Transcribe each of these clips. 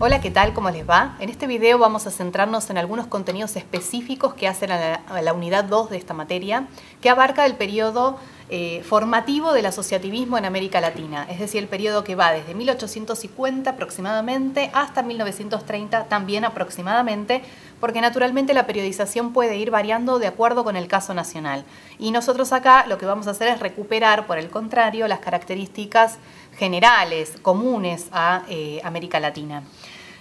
Hola, ¿qué tal? ¿Cómo les va? En este video vamos a centrarnos en algunos contenidos específicos que hacen a la unidad 2 de esta materia, que abarca el periodo formativo del asociativismo en América Latina, es decir, el periodo que va desde 1850 aproximadamente hasta 1930 también aproximadamente, porque naturalmente la periodización puede ir variando de acuerdo con el caso nacional. Y nosotros acá lo que vamos a hacer es recuperar, por el contrario, las características generales, comunes a América Latina.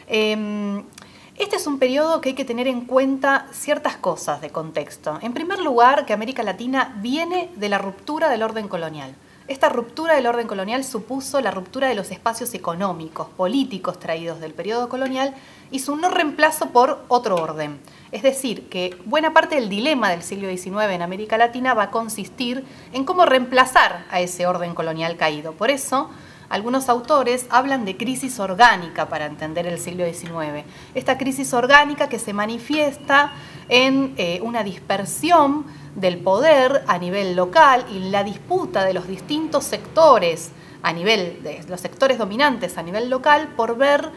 Este es un periodo que hay que tener en cuenta ciertas cosas de contexto. En primer lugar, que América Latina viene de la ruptura del orden colonial. Esta ruptura del orden colonial supuso la ruptura de los espacios económicos, políticos traídos del periodo colonial y su no reemplazo por otro orden. Es decir, que buena parte del dilema del siglo XIX en América Latina va a consistir en cómo reemplazar a ese orden colonial caído. Por eso, algunos autores hablan de crisis orgánica para entender el siglo XIX. Esta crisis orgánica que se manifiesta en una dispersión del poder a nivel local y la disputa de los distintos sectores a nivel de los sectores dominantes a nivel local por ver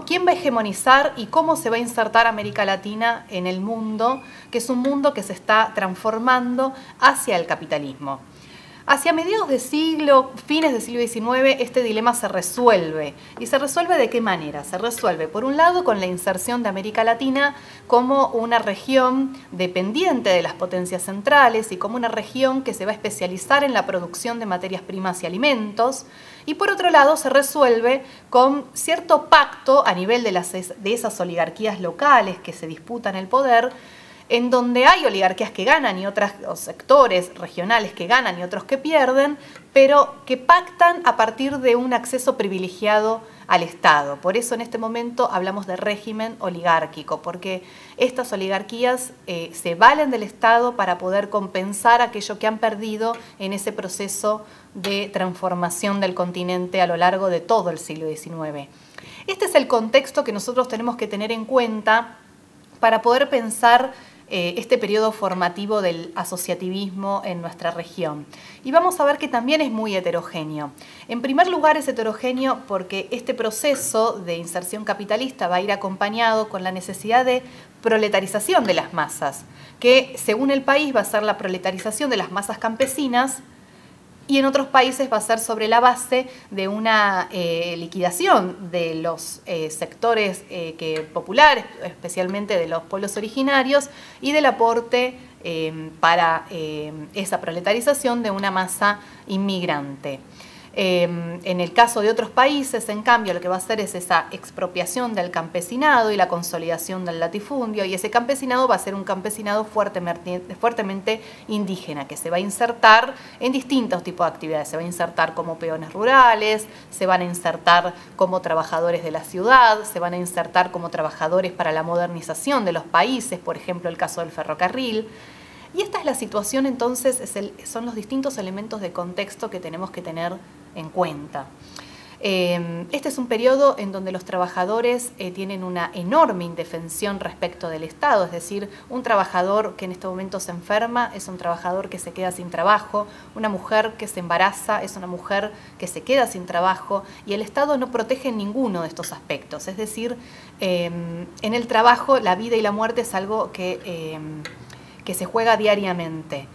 quién va a hegemonizar y cómo se va a insertar América Latina en el mundo, que es un mundo que se está transformando hacia el capitalismo. Hacia mediados de siglo, fines del siglo XIX, este dilema se resuelve. ¿Y se resuelve de qué manera? Se resuelve, por un lado, con la inserción de América Latina como una región dependiente de las potencias centrales y como una región que se va a especializar en la producción de materias primas y alimentos. Y por otro lado, se resuelve con cierto pacto a nivel de esas oligarquías locales que se disputan el poder, en donde hay oligarquías que ganan y o sectores regionales que ganan y otros que pierden, pero que pactan a partir de un acceso privilegiado al Estado. Por eso en este momento hablamos de régimen oligárquico, porque estas oligarquías se valen del Estado para poder compensar aquello que han perdido en ese proceso de transformación del continente a lo largo de todo el siglo XIX. Este es el contexto que nosotros tenemos que tener en cuenta para poder pensar este periodo formativo del asociativismo en nuestra región. Y vamos a ver que también es muy heterogéneo. En primer lugar es heterogéneo porque este proceso de inserción capitalista va a ir acompañado con la necesidad de proletarización de las masas, que según el país va a ser la proletarización de las masas campesinas, y en otros países va a ser sobre la base de una liquidación de los sectores populares, especialmente de los pueblos originarios, y del aporte para esa proletarización de una masa inmigrante. En el caso de otros países, en cambio, lo que va a hacer es esa expropiación del campesinado y la consolidación del latifundio, y ese campesinado va a ser un campesinado fuertemente indígena, que se va a insertar en distintos tipos de actividades. Se va a insertar como peones rurales, se van a insertar como trabajadores de la ciudad, se van a insertar como trabajadores para la modernización de los países, por ejemplo, el caso del ferrocarril. Y esta es la situación, entonces, son los distintos elementos de contexto que tenemos que tener en cuenta. Este es un periodo en donde los trabajadores tienen una enorme indefensión respecto del Estado, es decir, un trabajador que en este momento se enferma es un trabajador que se queda sin trabajo, una mujer que se embaraza es una mujer que se queda sin trabajo, y el Estado no protege ninguno de estos aspectos. Es decir, en el trabajo la vida y la muerte es algo que se juega diariamente.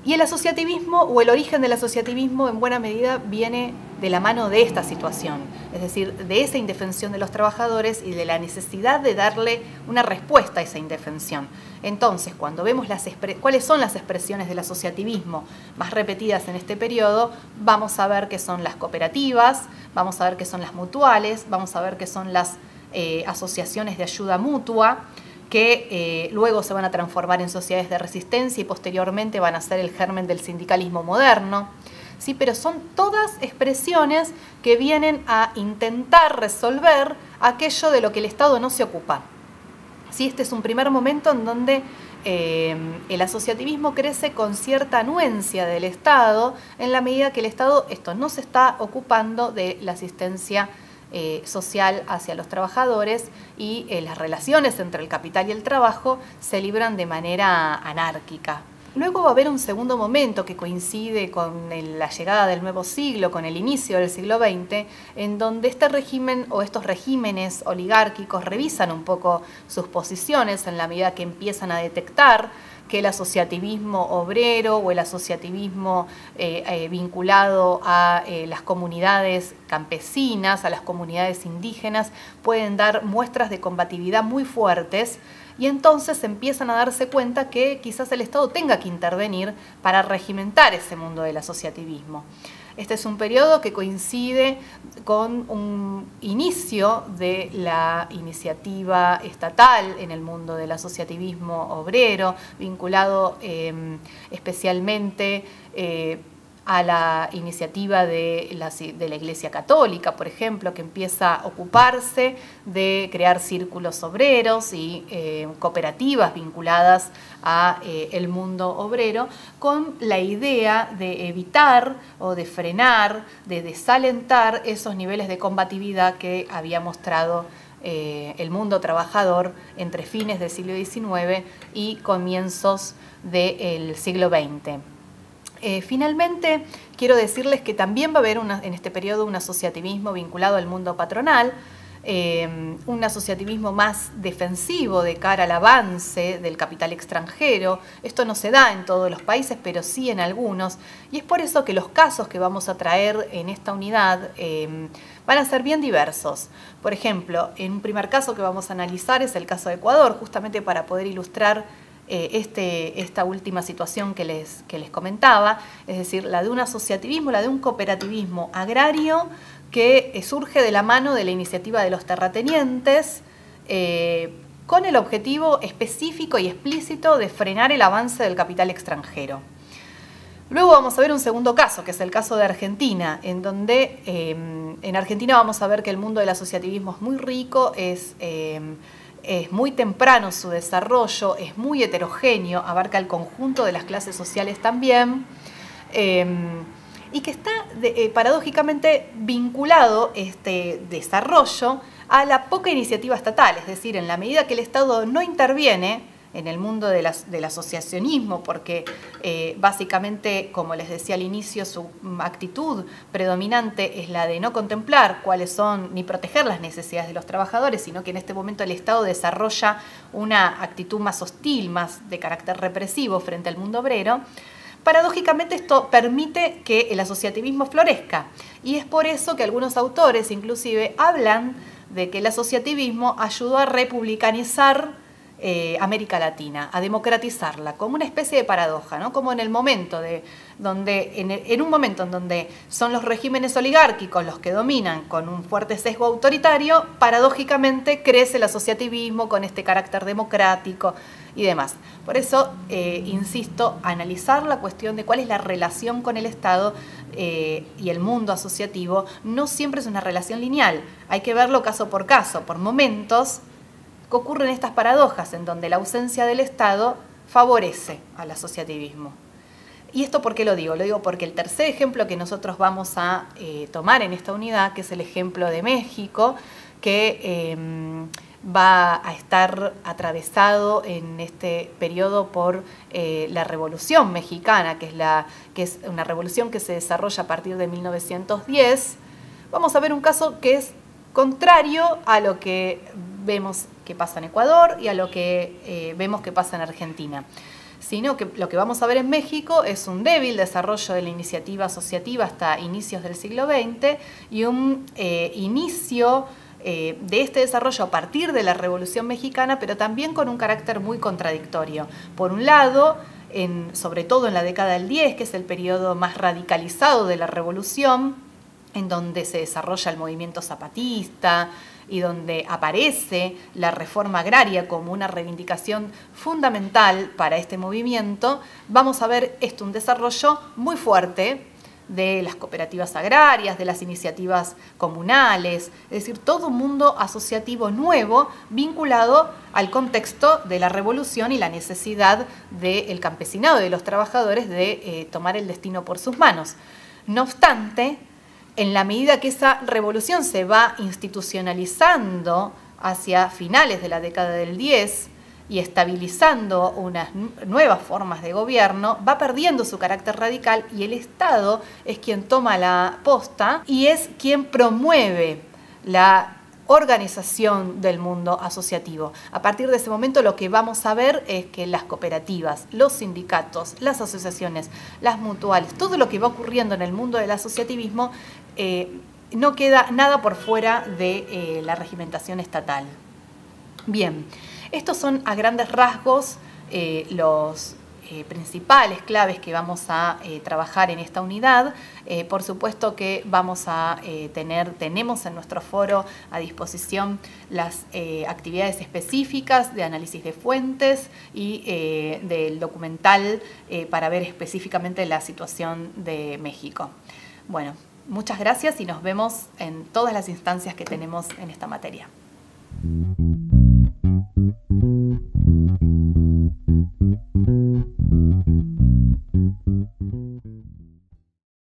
Y el asociativismo, o el origen del asociativismo, en buena medida viene de la mano de esta situación, es decir, de esa indefensión de los trabajadores y de la necesidad de darle una respuesta a esa indefensión. Entonces, cuando vemos cuáles son las expresiones del asociativismo más repetidas en este periodo, vamos a ver que son las cooperativas, vamos a ver que son las mutuales, vamos a ver que son las asociaciones de ayuda mutua, que luego se van a transformar en sociedades de resistencia y posteriormente van a ser el germen del sindicalismo moderno. ¿Sí? Pero son todas expresiones que vienen a intentar resolver aquello de lo que el Estado no se ocupa. ¿Sí? Este es un primer momento en donde el asociativismo crece con cierta anuencia del Estado, en la medida que el Estado no se está ocupando de la asistencia social hacia los trabajadores y las relaciones entre el capital y el trabajo se libran de manera anárquica. Luego va a haber un segundo momento que coincide con la llegada del nuevo siglo, con el inicio del siglo XX, en donde este régimen o estos regímenes oligárquicos revisan un poco sus posiciones en la medida que empiezan a detectar que el asociativismo obrero o el asociativismo vinculado a las comunidades campesinas, a las comunidades indígenas, pueden dar muestras de combatividad muy fuertes. Y entonces empiezan a darse cuenta que quizás el Estado tenga que intervenir para regimentar ese mundo del asociativismo. Este es un periodo que coincide con un inicio de la iniciativa estatal en el mundo del asociativismo obrero, vinculado especialmente a la iniciativa de la Iglesia Católica, por ejemplo, que empieza a ocuparse de crear círculos obreros y cooperativas vinculadas a el mundo obrero, con la idea de evitar o de frenar, de desalentar esos niveles de combatividad que había mostrado el mundo trabajador entre fines del siglo XIX y comienzos del siglo XX. Finalmente, quiero decirles que también va a haber en este periodo un asociativismo vinculado al mundo patronal, un asociativismo más defensivo de cara al avance del capital extranjero. Esto no se da en todos los países, pero sí en algunos, y es por eso que los casos que vamos a traer en esta unidad van a ser bien diversos. Por ejemplo, en un primer caso que vamos a analizar es el caso de Ecuador, justamente para poder ilustrar esta última situación que les comentaba, es decir, la de un asociativismo, la de un cooperativismo agrario que surge de la mano de la iniciativa de los terratenientes, con el objetivo específico y explícito de frenar el avance del capital extranjero. Luego vamos a ver un segundo caso, que es el caso de Argentina, en donde en Argentina vamos a ver que el mundo del asociativismo es muy rico, es muy temprano su desarrollo, es muy heterogéneo, abarca el conjunto de las clases sociales también, y que está paradójicamente vinculado este desarrollo a la poca iniciativa estatal, es decir, en la medida que el Estado no interviene en el mundo del asociacionismo, porque básicamente, como les decía al inicio, su actitud predominante es la de no contemplar cuáles son ni proteger las necesidades de los trabajadores, sino que en este momento el Estado desarrolla una actitud más hostil, más de carácter represivo frente al mundo obrero. Paradójicamente esto permite que el asociativismo florezca, y es por eso que algunos autores inclusive hablan de que el asociativismo ayudó a republicanizar América Latina, a democratizarla, como una especie de paradoja, ¿no? Como en el momento en un momento en donde son los regímenes oligárquicos los que dominan con un fuerte sesgo autoritario, paradójicamente crece el asociativismo con este carácter democrático y demás. Por eso, insisto, analizar la cuestión de cuál es la relación con el Estado y el mundo asociativo no siempre es una relación lineal, hay que verlo caso por caso, por momentos que ocurren estas paradojas en donde la ausencia del Estado favorece al asociativismo. ¿Y esto por qué lo digo? Lo digo porque el tercer ejemplo que nosotros vamos a tomar en esta unidad, que es el ejemplo de México, que va a estar atravesado en este periodo por la Revolución Mexicana, que es una revolución que se desarrolla a partir de 1910. Vamos a ver un caso que es contrario a lo que vemos que pasa en Ecuador y a lo que vemos que pasa en Argentina, sino que lo que vamos a ver en México es un débil desarrollo de la iniciativa asociativa hasta inicios del siglo XX y un inicio de este desarrollo a partir de la Revolución Mexicana, pero también con un carácter muy contradictorio. Por un lado, sobre todo en la década del 10, que es el periodo más radicalizado de la Revolución, en donde se desarrolla el movimiento zapatista y donde aparece la reforma agraria como una reivindicación fundamental para este movimiento, vamos a ver un desarrollo muy fuerte de las cooperativas agrarias, de las iniciativas comunales, es decir, todo un mundo asociativo nuevo vinculado al contexto de la revolución y la necesidad del campesinado y de los trabajadores de tomar el destino por sus manos. No obstante, En la medida que esa revolución se va institucionalizando hacia finales de la década del 10 y estabilizando unas nuevas formas de gobierno, va perdiendo su carácter radical y el Estado es quien toma la posta y es quien promueve la organización del mundo asociativo. A partir de ese momento lo que vamos a ver es que las cooperativas, los sindicatos, las asociaciones, las mutuales, todo lo que va ocurriendo en el mundo del asociativismo no queda nada por fuera de la regimentación estatal. Bien, estos son a grandes rasgos los principales claves que vamos a trabajar en esta unidad. Por supuesto que vamos a tenemos en nuestro foro a disposición las actividades específicas de análisis de fuentes y del documental para ver específicamente la situación de México. Bueno, muchas gracias y nos vemos en todas las instancias que tenemos en esta materia.